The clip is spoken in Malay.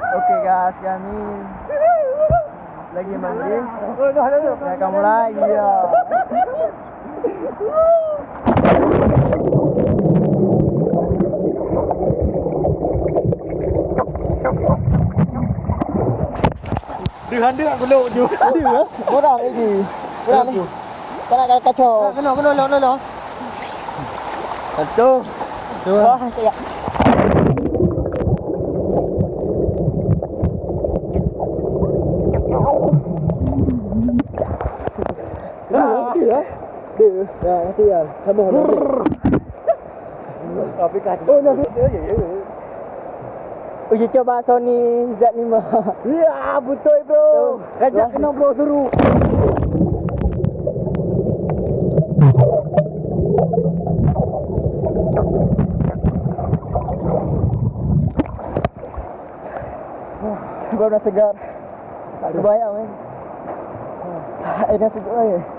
Okey guys, kami lagi mandi. Saya akan mulai. Ya. Dia belum dia. Dia. Orang lagi. Orang ni. Kau nak kacau. Kena. Satu. Dua. Tiga. Nanti ya. Sama. Tapi kan. Oh, nanti. Uji coba Sony Z5. Ya, betul bro. Kajak kena bro suruh. Baru dah segar. Tak ada bayar men. Air dah segar je.